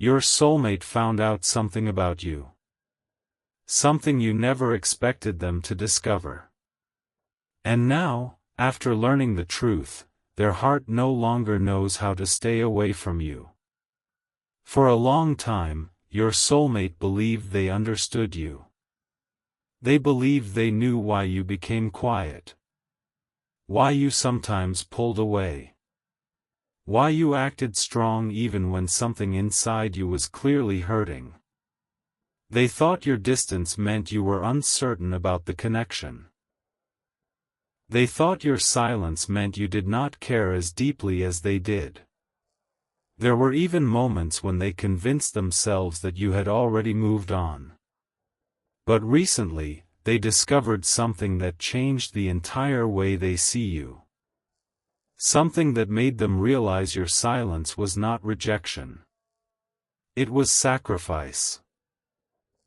Your soulmate found out something about you. Something you never expected them to discover. And now, after learning the truth, their heart no longer knows how to stay away from you. For a long time, your soulmate believed they understood you. They believed they knew why you became quiet. Why you sometimes pulled away. Why you acted strong even when something inside you was clearly hurting. They thought your distance meant you were uncertain about the connection. They thought your silence meant you did not care as deeply as they did. There were even moments when they convinced themselves that you had already moved on. But recently, they discovered something that changed the entire way they see you. Something that made them realize your silence was not rejection. It was sacrifice.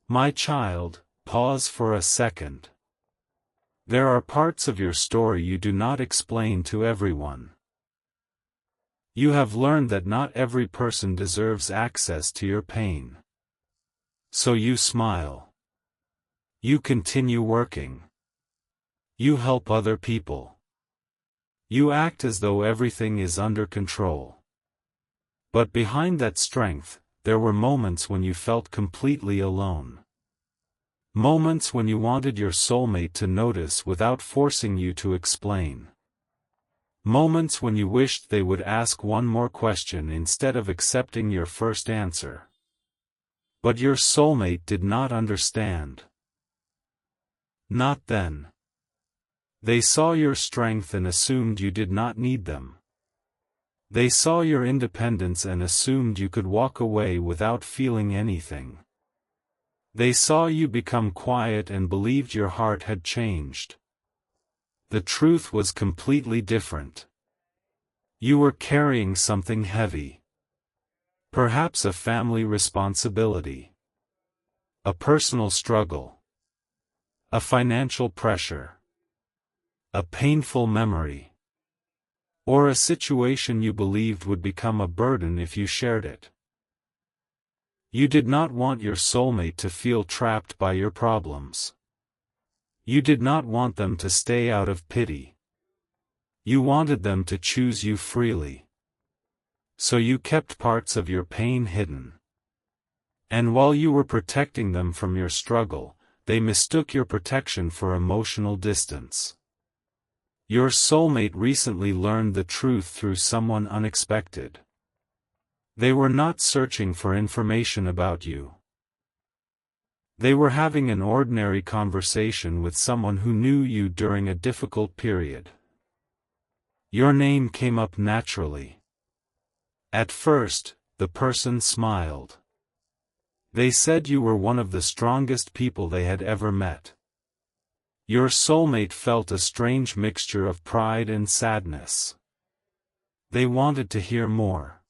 My child, pause for a second. There are parts of your story you do not explain to everyone. You have learned that not every person deserves access to your pain. So you smile. You continue working. You help other people. You act as though everything is under control. But behind that strength, there were moments when you felt completely alone. Moments when you wanted your soulmate to notice without forcing you to explain. Moments when you wished they would ask one more question instead of accepting your first answer. But your soulmate did not understand. Not then. They saw your strength and assumed you did not need them. They saw your independence and assumed you could walk away without feeling anything. They saw you become quiet and believed your heart had changed. The truth was completely different. You were carrying something heavy. Perhaps a family responsibility. A personal struggle. A financial pressure. A painful memory. Or a situation you believed would become a burden if you shared it. You did not want your soulmate to feel trapped by your problems. You did not want them to stay out of pity. You wanted them to choose you freely. So you kept parts of your pain hidden. And while you were protecting them from your struggle, they mistook your protection for emotional distance. Your soulmate recently learned the truth through someone unexpected. They were not searching for information about you. They were having an ordinary conversation with someone who knew you during a difficult period. Your name came up naturally. At first, the person smiled. They said you were one of the strongest people they had ever met. Your soulmate felt a strange mixture of pride and sadness. They wanted to hear more.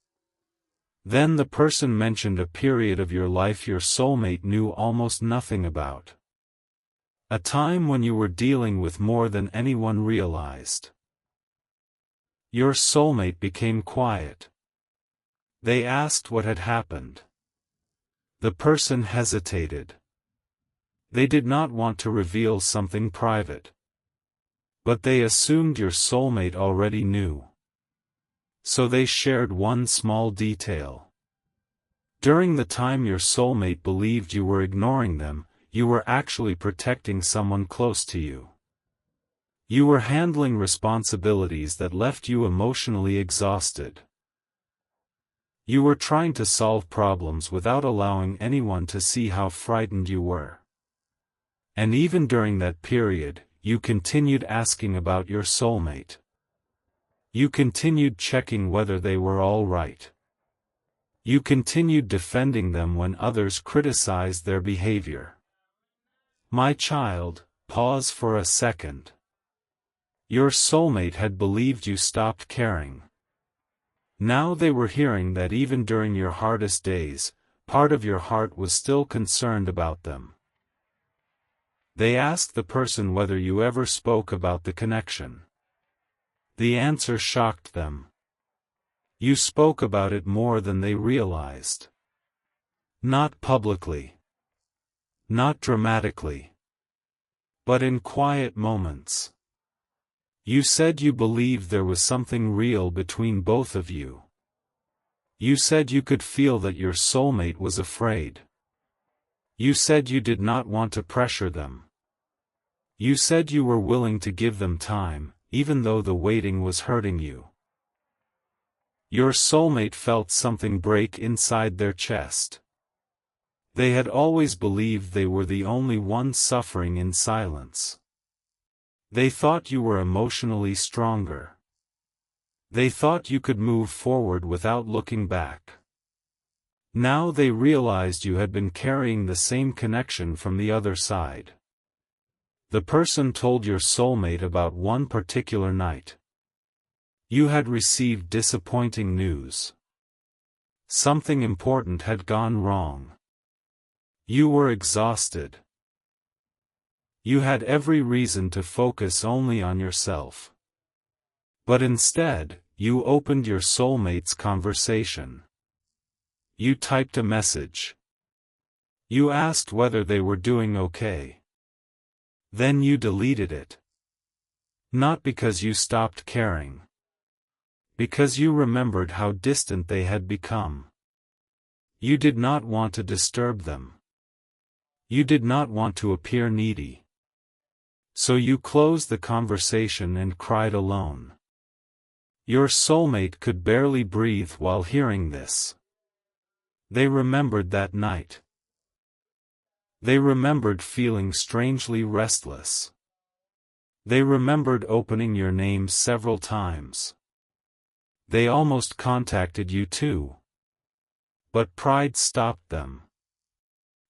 Then the person mentioned a period of your life your soulmate knew almost nothing about. A time when you were dealing with more than anyone realized. Your soulmate became quiet. They asked what had happened. The person hesitated. They did not want to reveal something private. But they assumed your soulmate already knew. So they shared one small detail. During the time your soulmate believed you were ignoring them, you were actually protecting someone close to you. You were handling responsibilities that left you emotionally exhausted. You were trying to solve problems without allowing anyone to see how frightened you were. And even during that period, you continued asking about your soulmate. You continued checking whether they were all right. You continued defending them when others criticized their behavior. My child, pause for a second. Your soulmate had believed you stopped caring. Now they were hearing that even during your hardest days, part of your heart was still concerned about them. They asked the person whether you ever spoke about the connection. The answer shocked them. You spoke about it more than they realized. Not publicly. Not dramatically. But in quiet moments. You said you believed there was something real between both of you. You said you could feel that your soulmate was afraid. You said you did not want to pressure them. You said you were willing to give them time, even though the waiting was hurting you. Your soulmate felt something break inside their chest. They had always believed they were the only ones suffering in silence. They thought you were emotionally stronger. They thought you could move forward without looking back. Now they realized you had been carrying the same connection from the other side. The person told your soulmate about one particular night. You had received disappointing news. Something important had gone wrong. You were exhausted. You had every reason to focus only on yourself. But instead, you opened your soulmate's conversation. You typed a message. You asked whether they were doing okay. Then you deleted it. Not because you stopped caring. Because you remembered how distant they had become. You did not want to disturb them. You did not want to appear needy. So you closed the conversation and cried alone. Your soulmate could barely breathe while hearing this. They remembered that night. They remembered feeling strangely restless. They remembered opening your name several times. They almost contacted you too. But pride stopped them.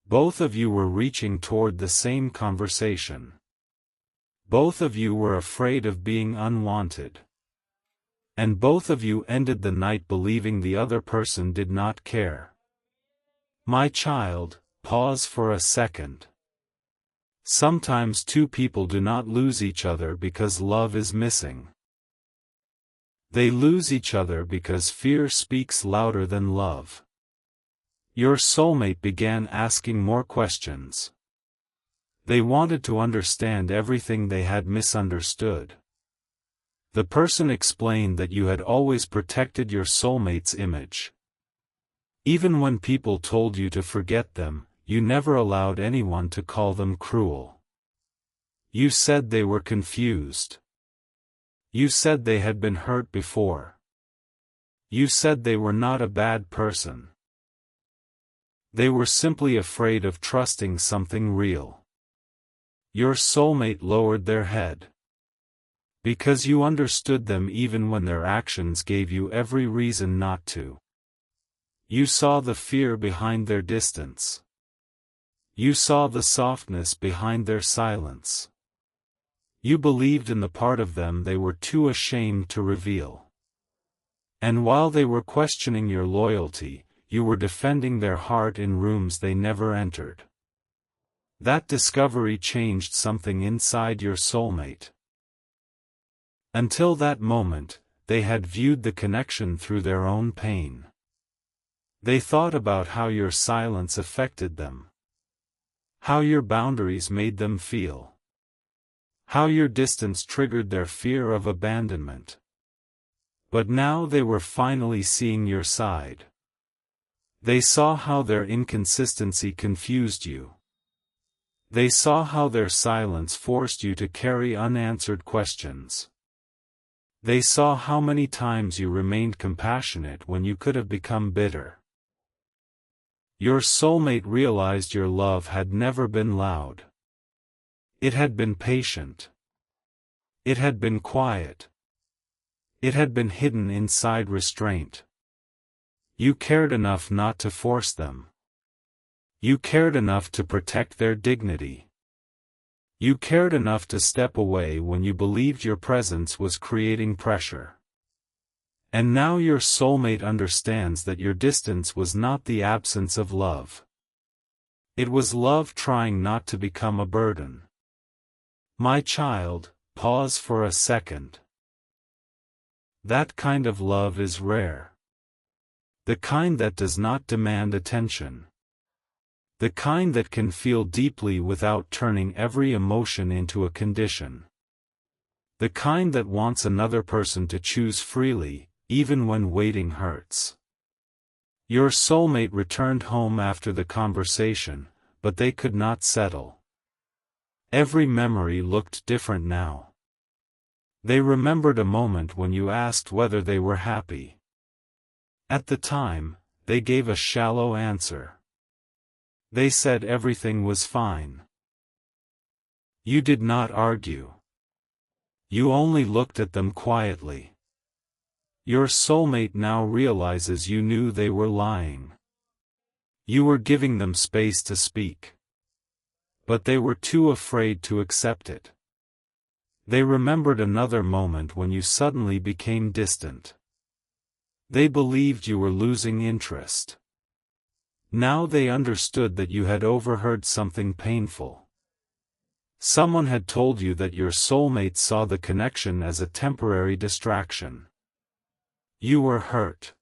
Both of you were reaching toward the same conversation. Both of you were afraid of being unwanted. And both of you ended the night believing the other person did not care. My child, pause for a second. Sometimes two people do not lose each other because love is missing. They lose each other because fear speaks louder than love. Your soulmate began asking more questions. They wanted to understand everything they had misunderstood. The person explained that you had always protected your soulmate's image. Even when people told you to forget them, you never allowed anyone to call them cruel. You said they were confused. You said they had been hurt before. You said they were not a bad person. They were simply afraid of trusting something real. Your soulmate lowered their head. Because you understood them even when their actions gave you every reason not to. You saw the fear behind their distance. You saw the softness behind their silence. You believed in the part of them they were too ashamed to reveal. And while they were questioning your loyalty, you were defending their heart in rooms they never entered. That discovery changed something inside your soulmate. Until that moment, they had viewed the connection through their own pain. They thought about how your silence affected them. How your boundaries made them feel. How your distance triggered their fear of abandonment. But now they were finally seeing your side. They saw how their inconsistency confused you. They saw how their silence forced you to carry unanswered questions. They saw how many times you remained compassionate when you could have become bitter. Your soulmate realized your love had never been loud. It had been patient. It had been quiet. It had been hidden inside restraint. You cared enough not to force them. You cared enough to protect their dignity. You cared enough to step away when you believed your presence was creating pressure. And now your soulmate understands that your distance was not the absence of love. It was love trying not to become a burden. My child, pause for a second. That kind of love is rare. The kind that does not demand attention. The kind that can feel deeply without turning every emotion into a condition. The kind that wants another person to choose freely, even when waiting hurts. Your soulmate returned home after the conversation, but they could not settle. Every memory looked different now. They remembered a moment when you asked whether they were happy. At the time, they gave a shallow answer. They said everything was fine. You did not argue. You only looked at them quietly. Your soulmate now realizes you knew they were lying. You were giving them space to speak. But they were too afraid to accept it. They remembered another moment when you suddenly became distant. They believed you were losing interest. Now they understood that you had overheard something painful. Someone had told you that your soulmate saw the connection as a temporary distraction. You were hurt.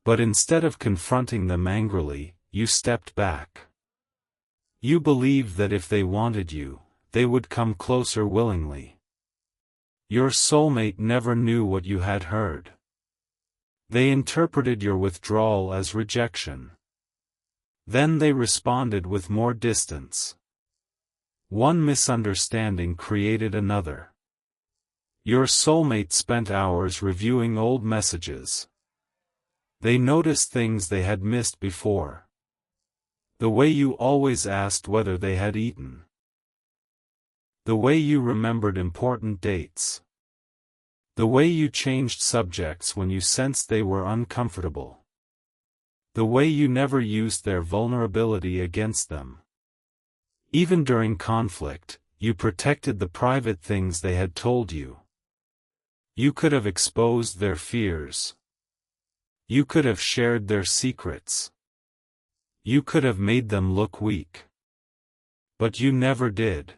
But instead of confronting them angrily, you stepped back. You believed that if they wanted you, they would come closer willingly. Your soulmate never knew what you had heard. They interpreted your withdrawal as rejection. Then they responded with more distance. One misunderstanding created another. Your soulmate spent hours reviewing old messages. They noticed things they had missed before. The way you always asked whether they had eaten. The way you remembered important dates. The way you changed subjects when you sensed they were uncomfortable. The way you never used their vulnerability against them. Even during conflict, you protected the private things they had told you. You could have exposed their fears. You could have shared their secrets. You could have made them look weak. But you never did.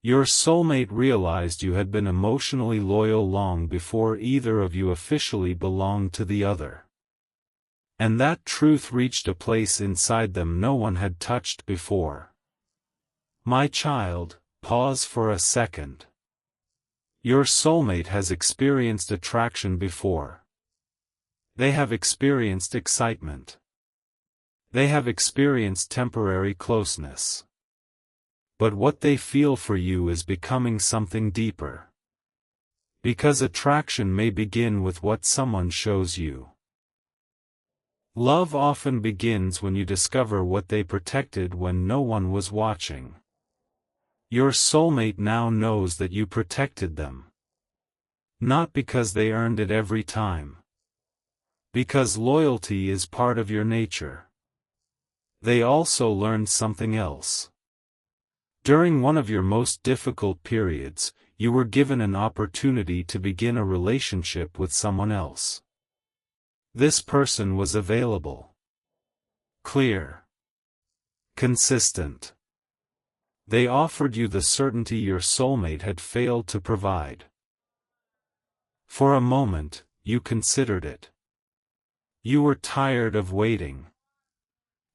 Your soulmate realized you had been emotionally loyal long before either of you officially belonged to the other. And that truth reached a place inside them no one had touched before. My child, pause for a second. Your soulmate has experienced attraction before. They have experienced excitement. They have experienced temporary closeness. But what they feel for you is becoming something deeper. Because attraction may begin with what someone shows you. Love often begins when you discover what they protected when no one was watching. Your soulmate now knows that you protected them. Not because they earned it every time. Because loyalty is part of your nature. They also learned something else. During one of your most difficult periods, you were given an opportunity to begin a relationship with someone else. This person was available. Clear. Consistent. They offered you the certainty your soulmate had failed to provide. For a moment, you considered it. You were tired of waiting.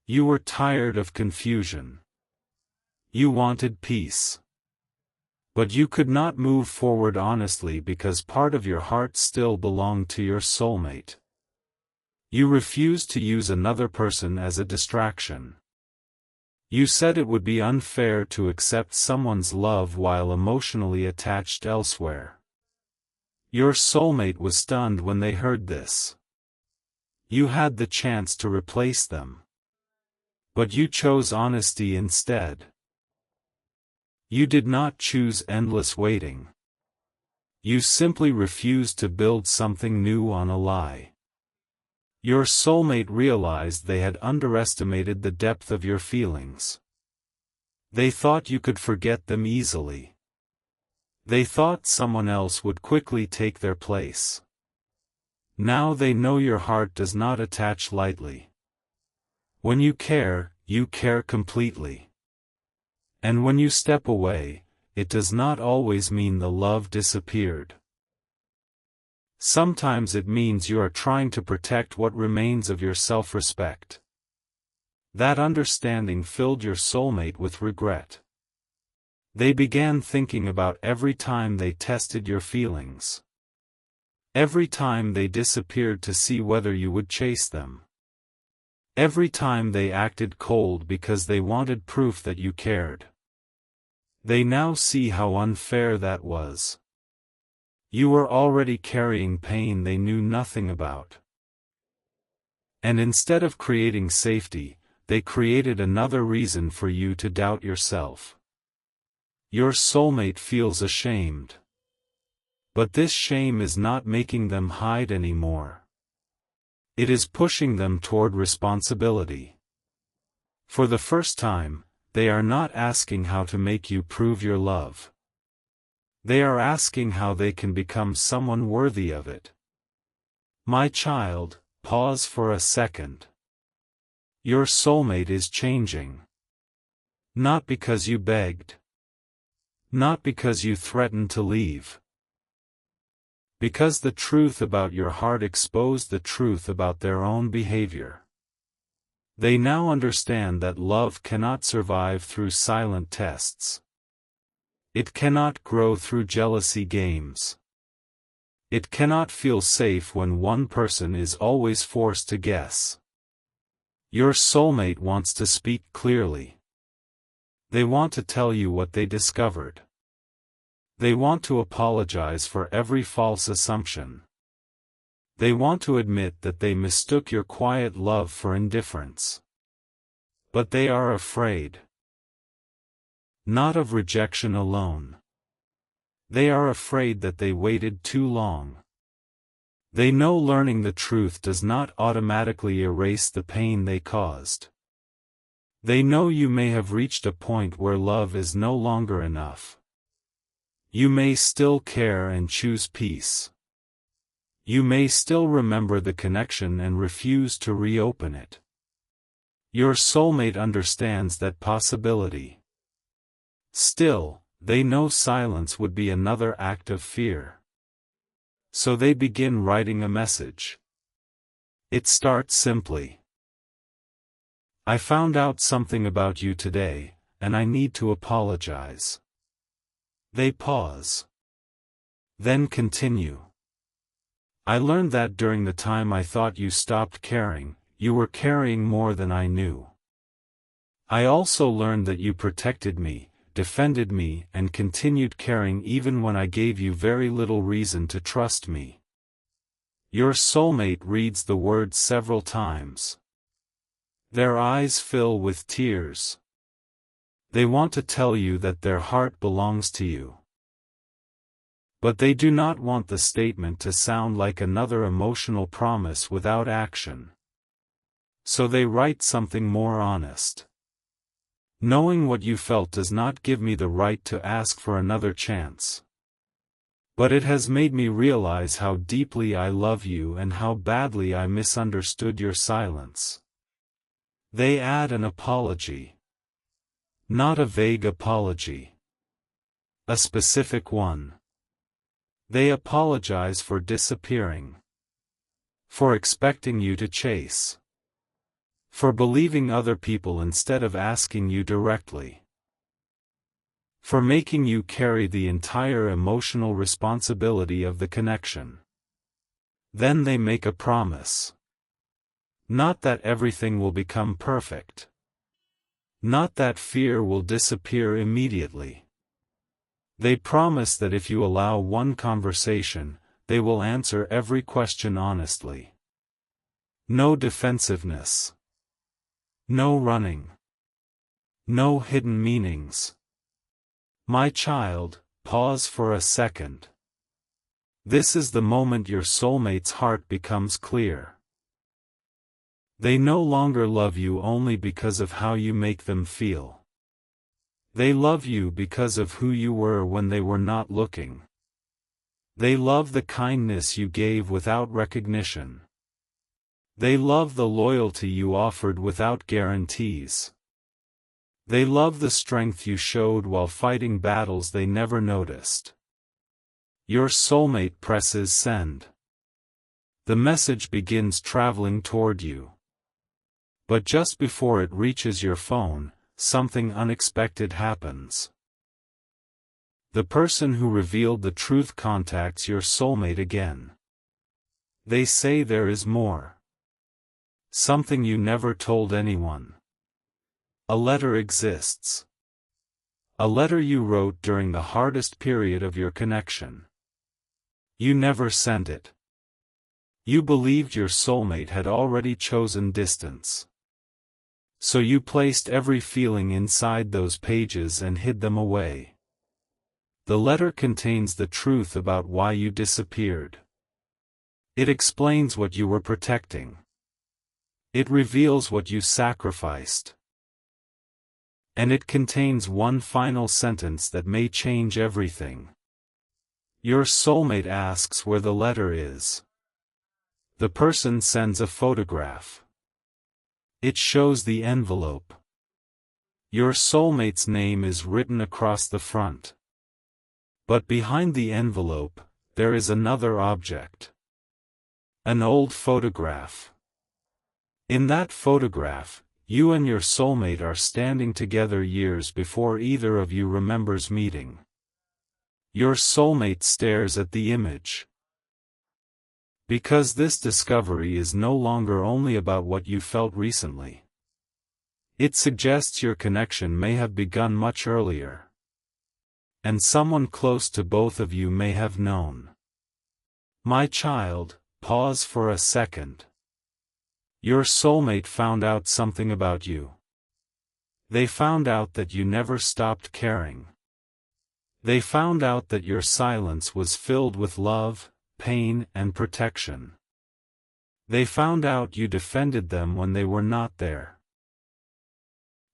You were tired of confusion. You wanted peace. But you could not move forward honestly because part of your heart still belonged to your soulmate. You refused to use another person as a distraction. You said it would be unfair to accept someone's love while emotionally attached elsewhere. Your soulmate was stunned when they heard this. You had the chance to replace them. But you chose honesty instead. You did not choose endless waiting. You simply refused to build something new on a lie. Your soulmate realized they had underestimated the depth of your feelings. They thought you could forget them easily. They thought someone else would quickly take their place. Now they know your heart does not attach lightly. When you care completely. And when you step away, it does not always mean the love disappeared. Sometimes it means you are trying to protect what remains of your self-respect. That understanding filled your soulmate with regret. They began thinking about every time they tested your feelings. Every time they disappeared to see whether you would chase them. Every time they acted cold because they wanted proof that you cared. They now see how unfair that was. You were already carrying pain they knew nothing about. And instead of creating safety, they created another reason for you to doubt yourself. Your soulmate feels ashamed. But this shame is not making them hide anymore. It is pushing them toward responsibility. For the first time, they are not asking how to make you prove your love. They are asking how they can become someone worthy of it. My child, pause for a second. Your soulmate is changing. Not because you begged. Not because you threatened to leave. Because the truth about your heart exposed the truth about their own behavior. They now understand that love cannot survive through silent tests. It cannot grow through jealousy games. It cannot feel safe when one person is always forced to guess. Your soulmate wants to speak clearly. They want to tell you what they discovered. They want to apologize for every false assumption. They want to admit that they mistook your quiet love for indifference. But they are afraid. Not of rejection alone. They are afraid that they waited too long. They know learning the truth does not automatically erase the pain they caused. They know you may have reached a point where love is no longer enough. You may still care and choose peace. You may still remember the connection and refuse to reopen it. Your soulmate understands that possibility. Still, they know silence would be another act of fear. So they begin writing a message. It starts simply. I found out something about you today, and I need to apologize. They pause. Then continue. I learned that during the time I thought you stopped caring, you were carrying more than I knew. I also learned that you protected me, defended me, and continued caring even when I gave you very little reason to trust me. Your soulmate reads the words several times. Their eyes fill with tears. They want to tell you that their heart belongs to you. But they do not want the statement to sound like another emotional promise without action. So they write something more honest. Knowing what you felt does not give me the right to ask for another chance. But it has made me realize how deeply I love you and how badly I misunderstood your silence. They add an apology. Not a vague apology. A specific one. They apologize for disappearing. For expecting you to chase. For believing other people instead of asking you directly. For making you carry the entire emotional responsibility of the connection. Then they make a promise. Not that everything will become perfect. Not that fear will disappear immediately. They promise that if you allow one conversation, they will answer every question honestly. No defensiveness. No running. No hidden meanings. My child, pause for a second. This is the moment your soulmate's heart becomes clear. They no longer love you only because of how you make them feel. They love you because of who you were when they were not looking. They love the kindness you gave without recognition. They love the loyalty you offered without guarantees. They love the strength you showed while fighting battles they never noticed. Your soulmate presses send. The message begins traveling toward you. But just before it reaches your phone, something unexpected happens. The person who revealed the truth contacts your soulmate again. They say there is more. Something you never told anyone. A letter exists. A letter you wrote during the hardest period of your connection. You never sent it. You believed your soulmate had already chosen distance. So you placed every feeling inside those pages and hid them away. The letter contains the truth about why you disappeared. It explains what you were protecting. It reveals what you sacrificed. And it contains one final sentence that may change everything. Your soulmate asks where the letter is. The person sends a photograph. It shows the envelope. Your soulmate's name is written across the front. But behind the envelope, there is another object. An old photograph. In that photograph, you and your soulmate are standing together years before either of you remembers meeting. Your soulmate stares at the image. Because this discovery is no longer only about what you felt recently. It suggests your connection may have begun much earlier. And someone close to both of you may have known. My child, pause for a second. Your soulmate found out something about you. They found out that you never stopped caring. They found out that your silence was filled with love, pain, and protection. They found out you defended them when they were not there.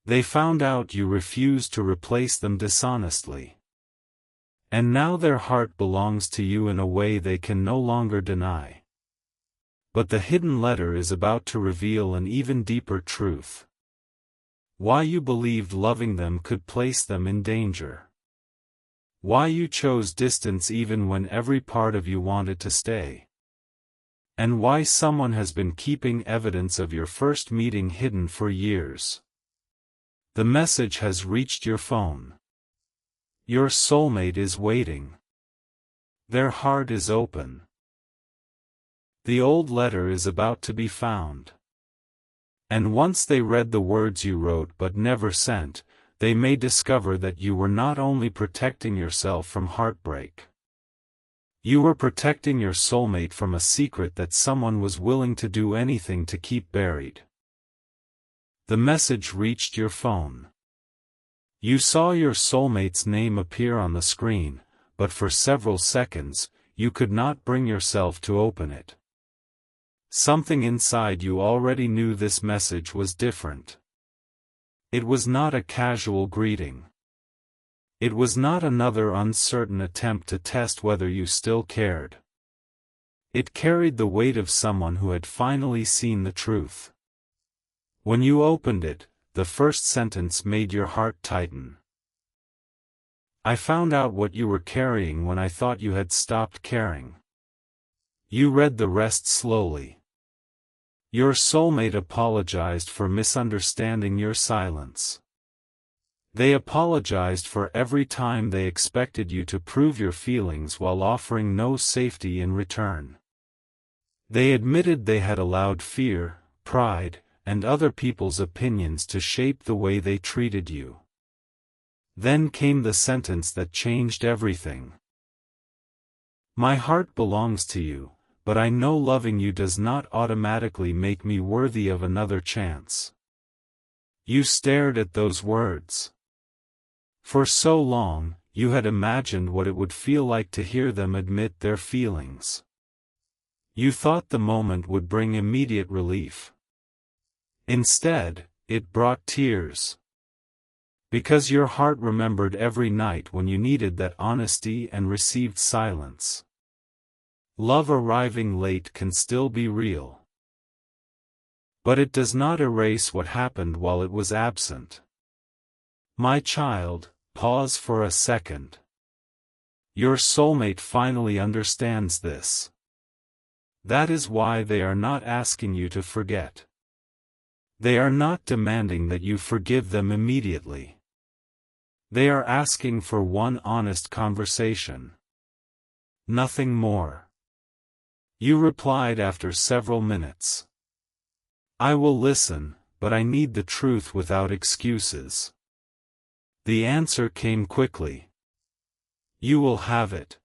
They found out you refused to replace them dishonestly. And now their heart belongs to you in a way they can no longer deny. But the hidden letter is about to reveal an even deeper truth. Why you believed loving them could place them in danger. Why you chose distance even when every part of you wanted to stay. And why someone has been keeping evidence of your first meeting hidden for years. The message has reached your phone. Your soulmate is waiting. Their heart is open. The old letter is about to be found. And once they read the words you wrote but never sent, they may discover that you were not only protecting yourself from heartbreak. You were protecting your soulmate from a secret that someone was willing to do anything to keep buried. The message reached your phone. You saw your soulmate's name appear on the screen, but for several seconds, you could not bring yourself to open it. Something inside you already knew this message was different. It was not a casual greeting. It was not another uncertain attempt to test whether you still cared. It carried the weight of someone who had finally seen the truth. When you opened it, the first sentence made your heart tighten. I found out what you were carrying when I thought you had stopped caring. You read the rest slowly. Your soulmate apologized for misunderstanding your silence. They apologized for every time they expected you to prove your feelings while offering no safety in return. They admitted they had allowed fear, pride, and other people's opinions to shape the way they treated you. Then came the sentence that changed everything. My heart belongs to you, but I know loving you does not automatically make me worthy of another chance. You stared at those words. For so long, you had imagined what it would feel like to hear them admit their feelings. You thought the moment would bring immediate relief. Instead, it brought tears. Because your heart remembered every night when you needed that honesty and received silence. Love arriving late can still be real. But it does not erase what happened while it was absent. My child, pause for a second. Your soulmate finally understands this. That is why they are not asking you to forget. They are not demanding that you forgive them immediately. They are asking for one honest conversation. Nothing more. You replied after several minutes. I will listen, but I need the truth without excuses. The answer came quickly. You will have it.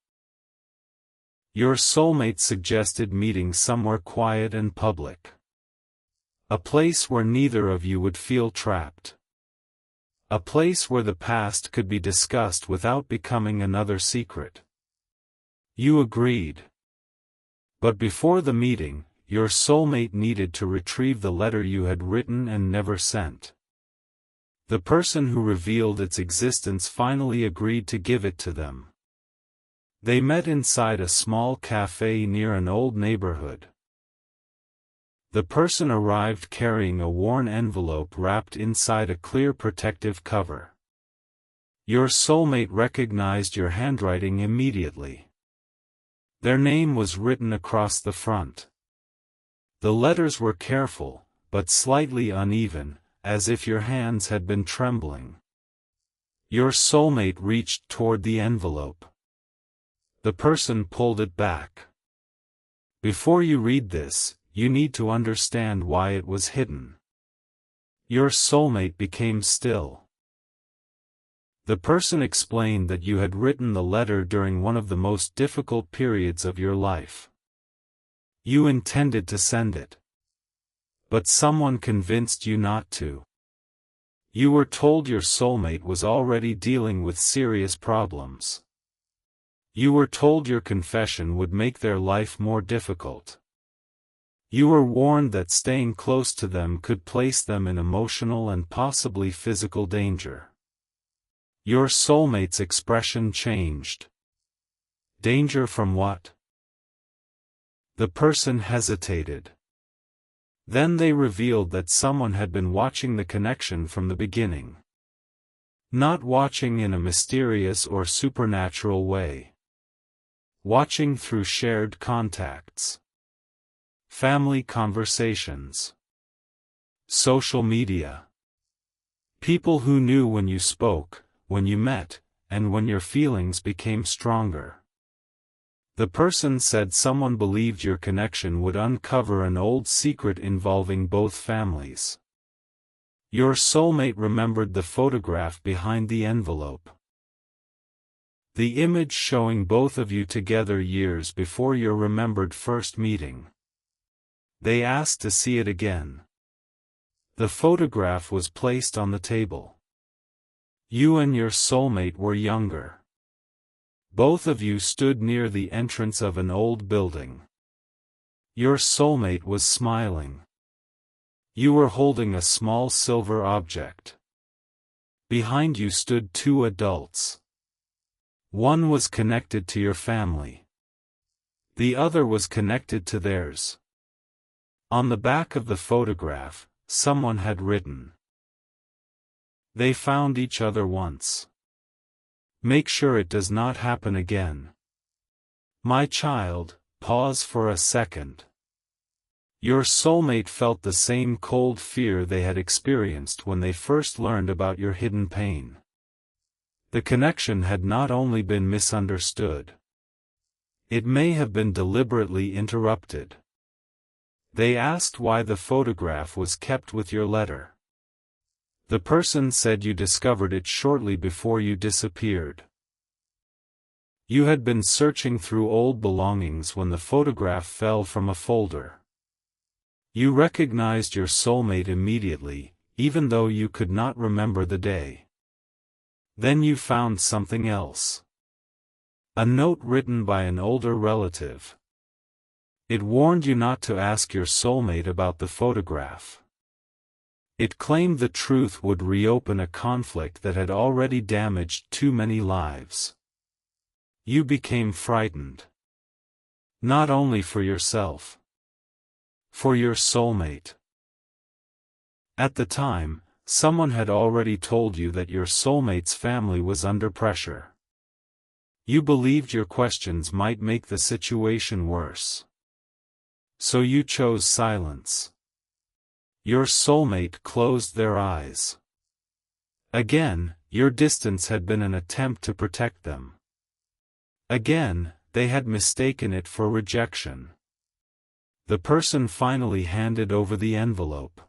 Your soulmate suggested meeting somewhere quiet and public. A place where neither of you would feel trapped. A place where the past could be discussed without becoming another secret. You agreed. But before the meeting, your soulmate needed to retrieve the letter you had written and never sent. The person who revealed its existence finally agreed to give it to them. They met inside a small cafe near an old neighborhood. The person arrived carrying a worn envelope wrapped inside a clear protective cover. Your soulmate recognized your handwriting immediately. Their name was written across the front. The letters were careful, but slightly uneven, as if your hands had been trembling. Your soulmate reached toward the envelope. The person pulled it back. Before you read this, you need to understand why it was hidden. Your soulmate became still. The person explained that you had written the letter during one of the most difficult periods of your life. You intended to send it. But someone convinced you not to. You were told your soulmate was already dealing with serious problems. You were told your confession would make their life more difficult. You were warned that staying close to them could place them in emotional and possibly physical danger. Your soulmate's expression changed. Danger from what? The person hesitated. Then they revealed that someone had been watching the connection from the beginning. Not watching in a mysterious or supernatural way. Watching through shared contacts. Family conversations. Social media. People who knew when you spoke, when you met, and when your feelings became stronger. The person said someone believed your connection would uncover an old secret involving both families. Your soulmate remembered the photograph behind the envelope. The image showing both of you together years before your remembered first meeting. They asked to see it again. The photograph was placed on the table. You and your soulmate were younger. Both of you stood near the entrance of an old building. Your soulmate was smiling. You were holding a small silver object. Behind you stood two adults. One was connected to your family. The other was connected to theirs. On the back of the photograph, someone had written, "They found each other once. Make sure it does not happen again. My child, pause for a second." Your soulmate felt the same cold fear they had experienced when they first learned about your hidden pain. The connection had not only been misunderstood. It may have been deliberately interrupted. They asked why the photograph was kept with your letter. The person said you discovered it shortly before you disappeared. You had been searching through old belongings when the photograph fell from a folder. You recognized your soulmate immediately, even though you could not remember the day. Then you found something else. A note written by an older relative. It warned you not to ask your soulmate about the photograph. It claimed the truth would reopen a conflict that had already damaged too many lives. You became frightened. Not only for yourself. For your soulmate. At the time, someone had already told you that your soulmate's family was under pressure. You believed your questions might make the situation worse. So you chose silence. Your soulmate closed their eyes. Again, your distance had been an attempt to protect them. Again, they had mistaken it for rejection. The person finally handed over the envelope.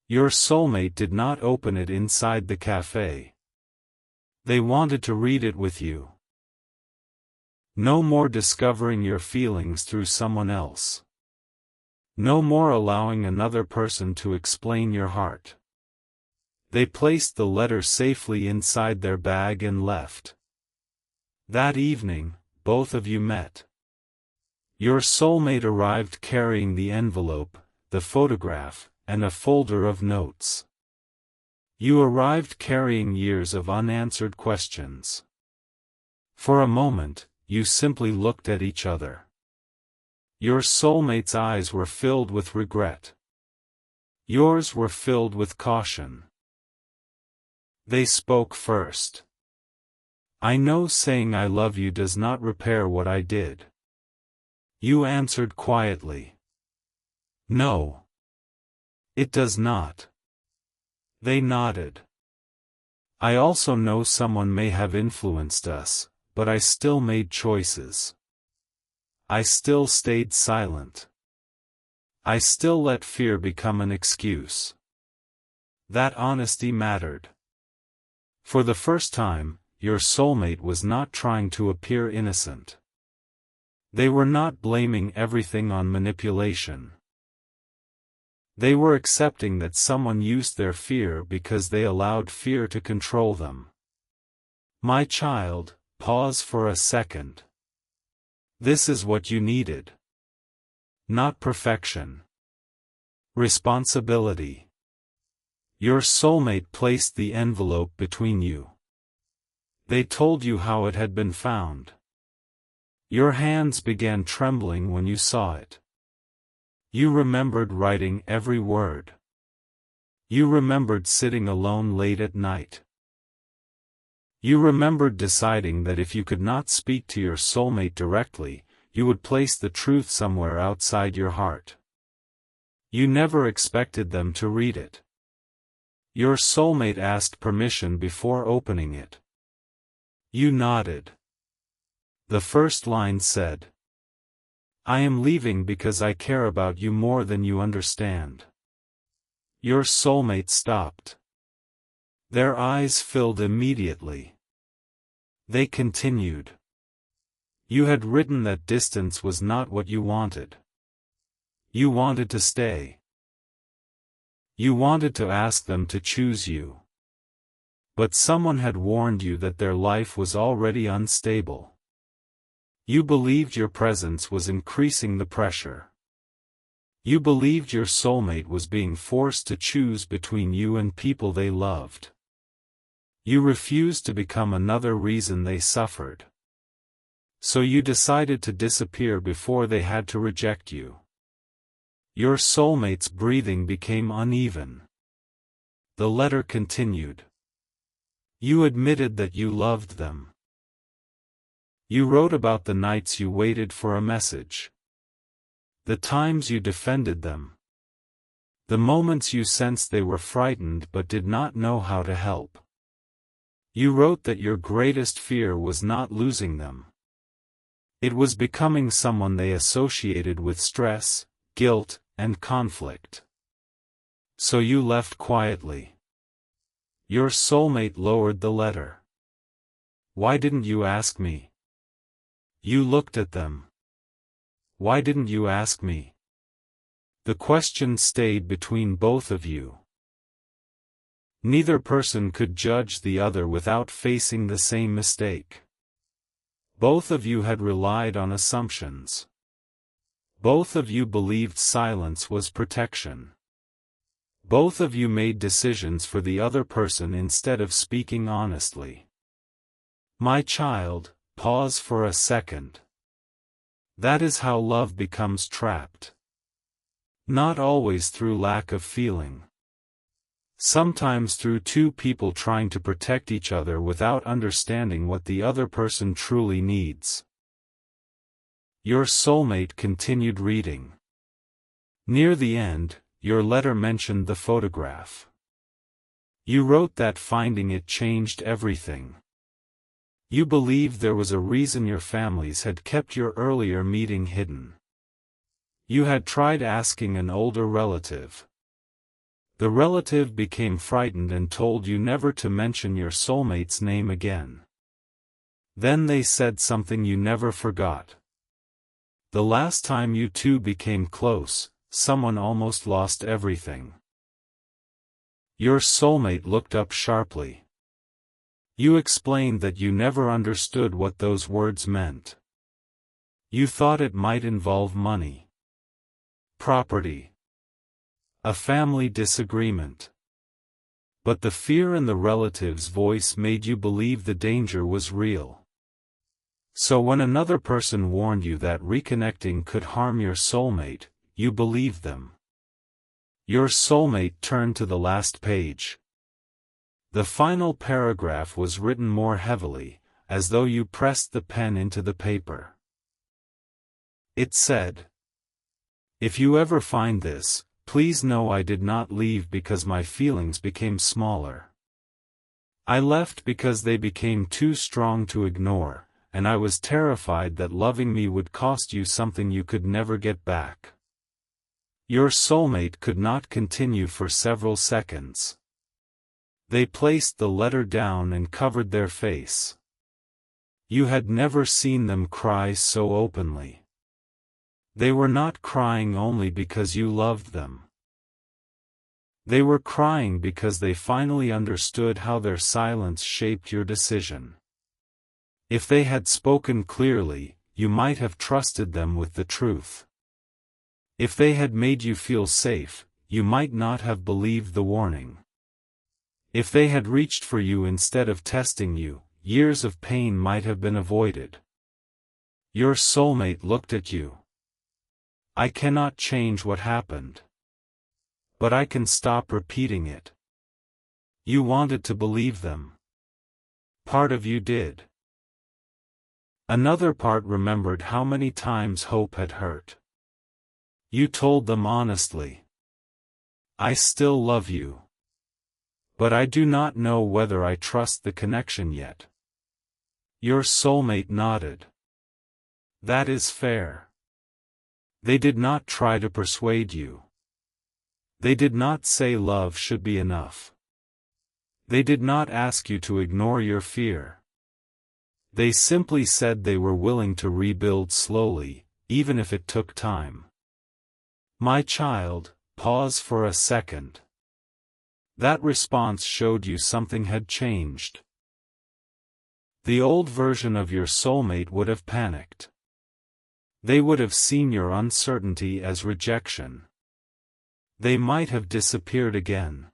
Your soulmate did not open it inside the cafe. They wanted to read it with you. No more discovering your feelings through someone else. No more allowing another person to explain your heart. They placed the letter safely inside their bag and left. That evening, both of you met. Your soulmate arrived carrying the envelope, the photograph, and a folder of notes. You arrived carrying years of unanswered questions. For a moment, you simply looked at each other. Your soulmate's eyes were filled with regret. Yours were filled with caution. They spoke first. I know saying I love you does not repair what I did. You answered quietly. No. It does not. They nodded. I also know someone may have influenced us, but I still made choices. I still stayed silent. I still let fear become an excuse. That honesty mattered. For the first time, your soulmate was not trying to appear innocent. They were not blaming everything on manipulation. They were accepting that someone used their fear because they allowed fear to control them. My child, pause for a second. This is what you needed. Not perfection. Responsibility. Your soulmate placed the envelope between you. They told you how it had been found. Your hands began trembling when you saw it. You remembered writing every word. You remembered sitting alone late at night. You remembered deciding that if you could not speak to your soulmate directly, you would place the truth somewhere outside your heart. You never expected them to read it. Your soulmate asked permission before opening it. You nodded. The first line said, I am leaving because I care about you more than you understand. Your soulmate stopped. Their eyes filled immediately. They continued. You had written that distance was not what you wanted. You wanted to stay. You wanted to ask them to choose you. But someone had warned you that their life was already unstable. You believed your presence was increasing the pressure. You believed your soulmate was being forced to choose between you and people they loved. You refused to become another reason they suffered. So you decided to disappear before they had to reject you. Your soulmate's breathing became uneven. The letter continued. You admitted that you loved them. You wrote about the nights you waited for a message. The times you defended them. The moments you sensed they were frightened but did not know how to help. You wrote that your greatest fear was not losing them. It was becoming someone they associated with stress, guilt, and conflict. So you left quietly. Your soulmate lowered the letter. Why didn't you ask me? You looked at them. Why didn't you ask me? The question stayed between both of you. Neither person could judge the other without facing the same mistake. Both of you had relied on assumptions. Both of you believed silence was protection. Both of you made decisions for the other person instead of speaking honestly. My child, pause for a second. That is how love becomes trapped. Not always through lack of feeling. Sometimes through two people trying to protect each other without understanding what the other person truly needs. Your soulmate continued reading. Near the end, your letter mentioned the photograph. You wrote that finding it changed everything. You believed there was a reason your families had kept your earlier meeting hidden. You had tried asking an older relative. The relative became frightened and told you never to mention your soulmate's name again. Then they said something you never forgot. The last time you two became close, someone almost lost everything. Your soulmate looked up sharply. You explained that you never understood what those words meant. You thought it might involve money, property, a family disagreement. But the fear in the relative's voice made you believe the danger was real. So when another person warned you that reconnecting could harm your soulmate, you believed them. Your soulmate turned to the last page. The final paragraph was written more heavily, as though you pressed the pen into the paper. It said, "If you ever find this, please know I did not leave because my feelings became smaller. I left because they became too strong to ignore, and I was terrified that loving me would cost you something you could never get back." Your soulmate could not continue for several seconds. They placed the letter down and covered their face. You had never seen them cry so openly. They were not crying only because you loved them. They were crying because they finally understood how their silence shaped your decision. If they had spoken clearly, you might have trusted them with the truth. If they had made you feel safe, you might not have believed the warning. If they had reached for you instead of testing you, years of pain might have been avoided. Your soulmate looked at you. "I cannot change what happened. But I can stop repeating it." You wanted to believe them. Part of you did. Another part remembered how many times hope had hurt. You told them honestly, "I still love you. But I do not know whether I trust the connection yet." Your soulmate nodded. "That is fair." They did not try to persuade you. They did not say love should be enough. They did not ask you to ignore your fear. They simply said they were willing to rebuild slowly, even if it took time. "My child, pause for a second." That response showed you something had changed. The old version of your soulmate would have panicked. They would have seen your uncertainty as rejection. They might have disappeared again.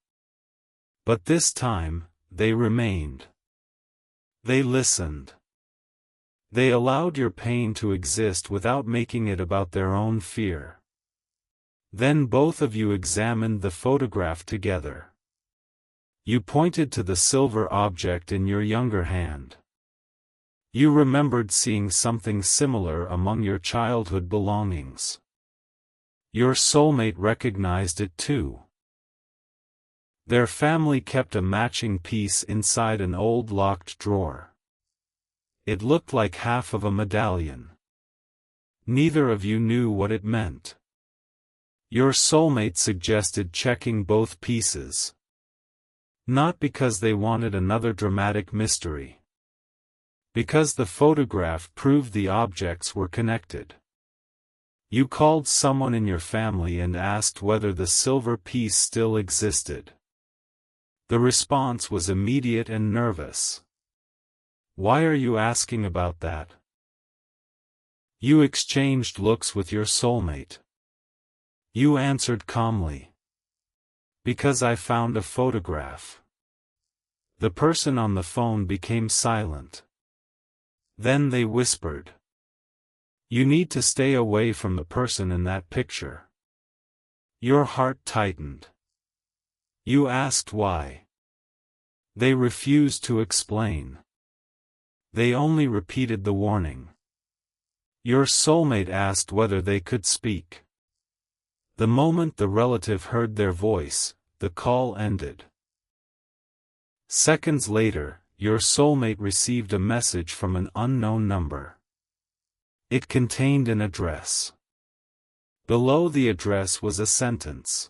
But this time, they remained. They listened. They allowed your pain to exist without making it about their own fear. Then both of you examined the photograph together. You pointed to the silver object in your younger hand. You remembered seeing something similar among your childhood belongings. Your soulmate recognized it too. Their family kept a matching piece inside an old locked drawer. It looked like half of a medallion. Neither of you knew what it meant. Your soulmate suggested checking both pieces. Not because they wanted another dramatic mystery. Because the photograph proved the objects were connected. You called someone in your family and asked whether the silver piece still existed. The response was immediate and nervous. "Why are you asking about that?" You exchanged looks with your soulmate. You answered calmly, "Because I found a photograph." The person on the phone became silent. Then they whispered, "You need to stay away from the person in that picture." Your heart tightened. You asked why. They refused to explain. They only repeated the warning. Your soulmate asked whether they could speak. The moment the relative heard their voice, the call ended. Seconds later, your soulmate received a message from an unknown number. It contained an address. Below the address was a sentence.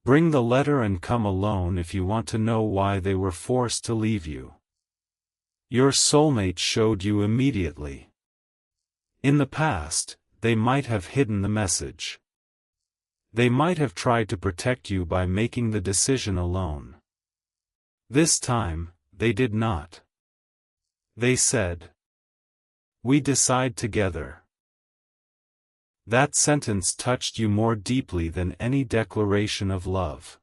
Bring the letter and come alone if you want to know why they were forced to leave you. Your soulmate showed you immediately. In the past, they might have hidden the message. They might have tried to protect you by making the decision alone. This time, they did not. They said, "We decide together." That sentence touched you more deeply than any declaration of love.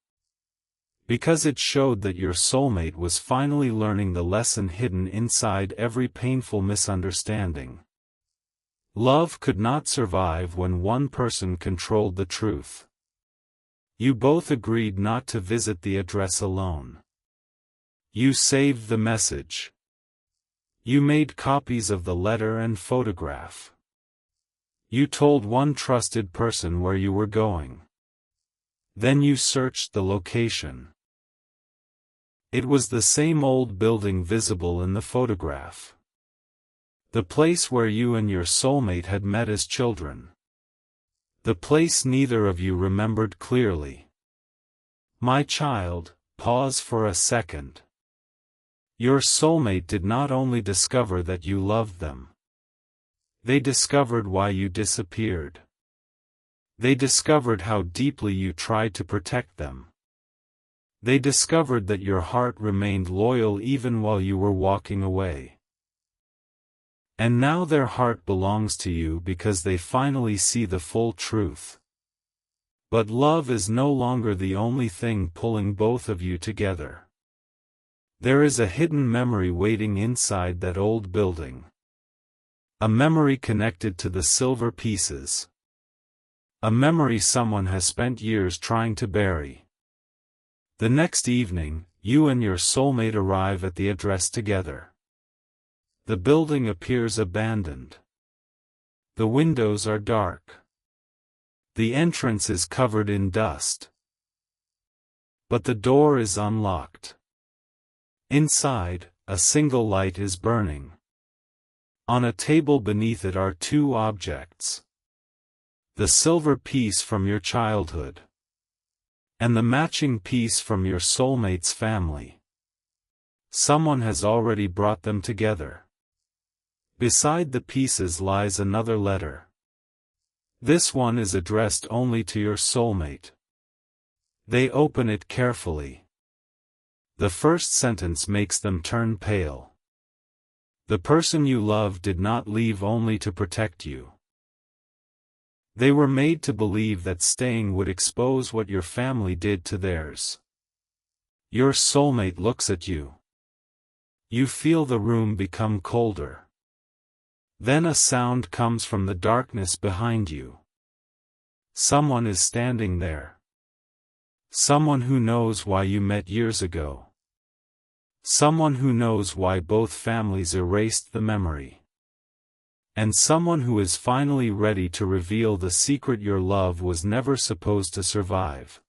Because it showed that your soulmate was finally learning the lesson hidden inside every painful misunderstanding. Love could not survive when one person controlled the truth. You both agreed not to visit the address alone. You saved the message. You made copies of the letter and photograph. You told one trusted person where you were going. Then you searched the location. It was the same old building visible in the photograph. The place where you and your soulmate had met as children. The place neither of you remembered clearly. My child, pause for a second. Your soulmate did not only discover that you loved them. They discovered why you disappeared. They discovered how deeply you tried to protect them. They discovered that your heart remained loyal even while you were walking away. And now their heart belongs to you because they finally see the full truth. But love is no longer the only thing pulling both of you together. There is a hidden memory waiting inside that old building. A memory connected to the silver pieces. A memory someone has spent years trying to bury. The next evening, you and your soulmate arrive at the address together. The building appears abandoned. The windows are dark. The entrance is covered in dust. But the door is unlocked. Inside, a single light is burning. On a table beneath it are two objects. The silver piece from your childhood. And the matching piece from your soulmate's family. Someone has already brought them together. Beside the pieces lies another letter. This one is addressed only to your soulmate. They open it carefully. The first sentence makes them turn pale. The person you love did not leave only to protect you. They were made to believe that staying would expose what your family did to theirs. Your soulmate looks at you. You feel the room become colder. Then a sound comes from the darkness behind you. Someone is standing there. Someone who knows why you met years ago. Someone who knows why both families erased the memory. And someone who is finally ready to reveal the secret your love was never supposed to survive.